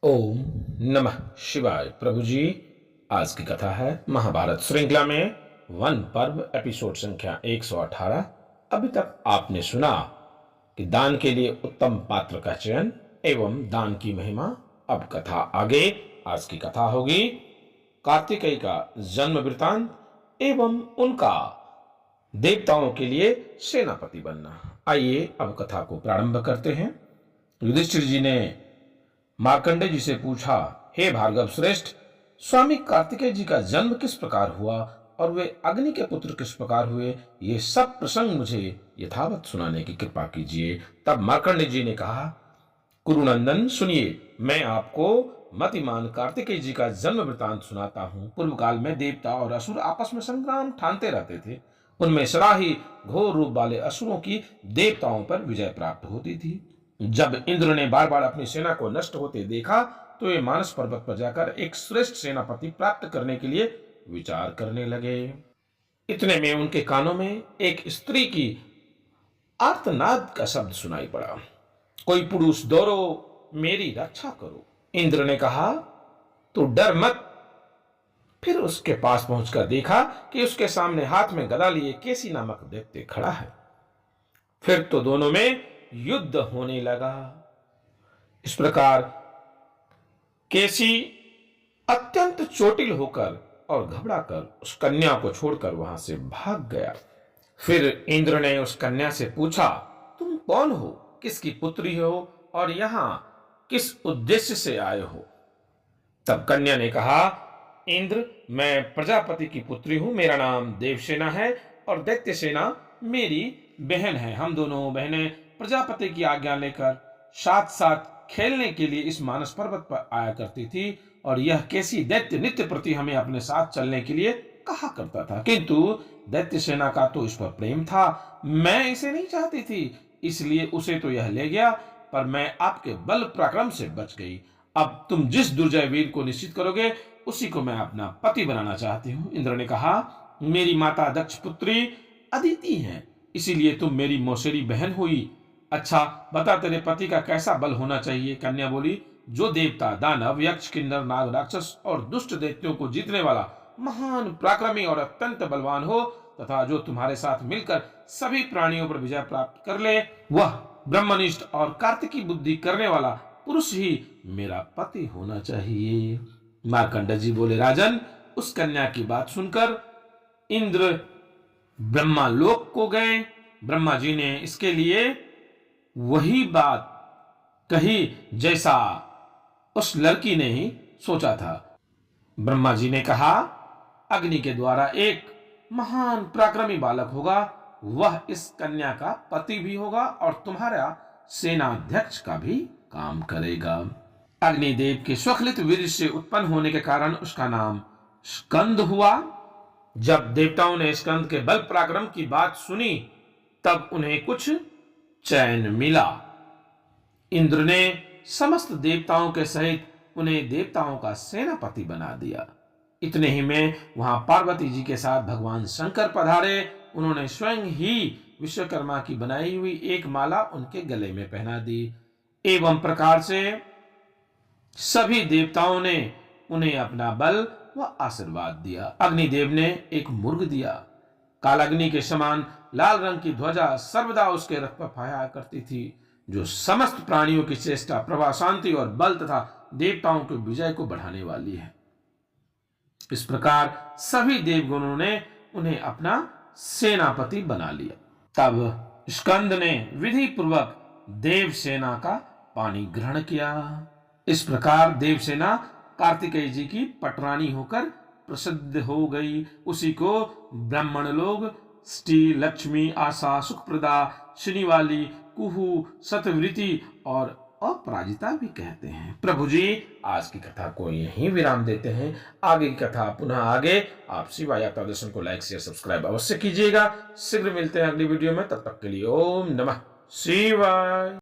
ओम नमः शिवाय। प्रभु जी, आज की कथा है महाभारत श्रृंखला में वन पर्व एपिसोड संख्या 118। अभी तक आपने सुना कि दान के लिए उत्तम पात्र का चयन एवं दान की महिमा। अब कथा आगे। आज की कथा होगी कार्तिकेय का जन्म वृतांत एवं उनका देवताओं के लिए सेनापति बनना। आइए अब कथा को प्रारंभ करते हैं। युधिष्ठिर जी ने मार्कंडेय जी से पूछा, हे भार्गव श्रेष्ठ, स्वामी कार्तिकेय जी का जन्म किस प्रकार हुआ और वे अग्नि के पुत्र किस प्रकार हुए, ये सब प्रसंग मुझे यथावत सुनाने की कृपा कीजिए। तब मार्कंडेय जी ने कहा, कुरुनंदन सुनिए, मैं आपको मतिमान कार्तिकेय जी का जन्म वृतांत सुनाता हूँ। पूर्व काल में देवता और असुर आपस में संग्राम ठानते रहते थे। उनमें सदा ही घोर रूप वाले असुरों की देवताओं पर विजय प्राप्त होती थी। जब इंद्र ने बार बार अपनी सेना को नष्ट होते देखा तो वे मानस पर्वत पर जाकर एक श्रेष्ठ सेनापति प्राप्त करने के लिए विचार करने लगे। इतने में उनके कानों में एक स्त्री की आर्तनाद का शब्द सुनाई पड़ा, कोई पुरुष दौड़ो, मेरी रक्षा करो। इंद्र ने कहा, तू डर मत। फिर उसके पास पहुंचकर देखा कि उसके सामने हाथ में गदा लिए केसी नामक दैत्य खड़ा है। फिर तो दोनों में युद्ध होने लगा। इस प्रकार केसी अत्यंत चोटिल होकर और घबराकर उस कन्या को छोड़कर वहां से भाग गया। फिर इंद्र ने उस कन्या से पूछा, तुम कौन हो, किसकी पुत्री हो और यहां किस उद्देश्य से आए हो? तब कन्या ने कहा, इंद्र, मैं प्रजापति की पुत्री हूं, मेरा नाम देवसेना है और दैत्यसेना मेरी बहन है। हम दोनों बहनें प्रजापति की आज्ञा लेकर साथ साथ खेलने के लिए इस मानस पर्वत पर आया करती थी और यह कैसी दैत्य नित्य प्रति हमें अपने साथ चलने के लिए कहा करता था, किंतु दैत्य सेना का तो इस पर प्रेम था। मैं इसे नहीं चाहती थी, इसलिए उसे तो यह ले गया, पर मैं आपके बल पराक्रम से बच गई। अब तुम जिस दुर्जय वीर को निश्चित करोगे उसी को मैं अपना पति बनाना चाहती हूँ। इंद्र ने कहा, मेरी माता दक्ष पुत्री अदिति है, इसीलिए तुम मेरी मौसेरी बहन हुई। अच्छा बता, तेरे पति का कैसा बल होना चाहिए? कन्या बोली, जो देवता, दानव, यक्ष, किन्नर, नाग, राक्षस और दुष्ट दैत्यों को जीतने वाला महान पराक्रमी और अत्यंत बलवान हो तथा जो तुम्हारे साथ मिलकर सभी प्राणियों पर विजय प्राप्त कर ले, वह ब्रह्मनिष्ठ और कार्तिकी बुद्धि करने वाला पुरुष ही मेरा पति होना चाहिए। मार्कंडेय जी बोले, राजन, उस कन्या की बात सुनकर इंद्र ब्रह्मा लोक को गए। ब्रह्मा जी ने इसके लिए वही बात कही जैसा उस लड़की ने ही सोचा था। ब्रह्मा जी ने कहा, अग्नि के द्वारा एक महान पराक्रमी बालक होगा, वह इस कन्या का पति भी होगा और तुम्हारा सेनाध्यक्ष का भी काम करेगा। अग्निदेव के स्वखलित वीर से उत्पन्न होने के कारण उसका नाम स्कंद हुआ। जब देवताओं ने स्कंद के बल पराक्रम की बात सुनी तब उन्हें कुछ चैन मिला। इंद्र ने समस्त देवताओं के सहित उन्हें देवताओं का सेनापति बना दिया। इतने ही में वहां पार्वती जी के साथ भगवान शंकर पधारे। उन्होंने स्वयं ही विश्वकर्मा की बनाई हुई एक माला उनके गले में पहना दी। एवं प्रकार से सभी देवताओं ने उन्हें अपना बल व आशीर्वाद दिया। अग्निदेव ने एक मुर्ग दिया। कालाग्नि के समान लाल रंग की ध्वजा सर्वदा उसके रथ पर फहराया करती थी, जो समस्त प्राणियों की चेष्टा, प्रभा, शांति और बल तथा देवताओं के विजय को बढ़ाने वाली है। इस प्रकार सभी देवगणों ने उन्हें अपना सेनापति बना लिया। तब स्कंद ने विधि पूर्वक देवसेना का पानी ग्रहण किया। इस प्रकार देवसेना कार्तिकेय जी की पटरानी होकर प्रसिद्ध हो गई। उसी को ब्राह्मण लोग स्टी, लक्ष्मी, आशा, सुखप्रदा, शनिवाली, कुहू, सतवृति और अपराजिता भी कहते हैं। प्रभु जी, आज की कथा को यहीं विराम देते हैं। आगे की कथा पुनः आगे। आप शिवा यात्रा दर्शन को लाइक, शेयर, सब्सक्राइब अवश्य कीजिएगा। शीघ्र मिलते हैं अगली वीडियो में। तब तक के लिए ओम नमः शिवाय।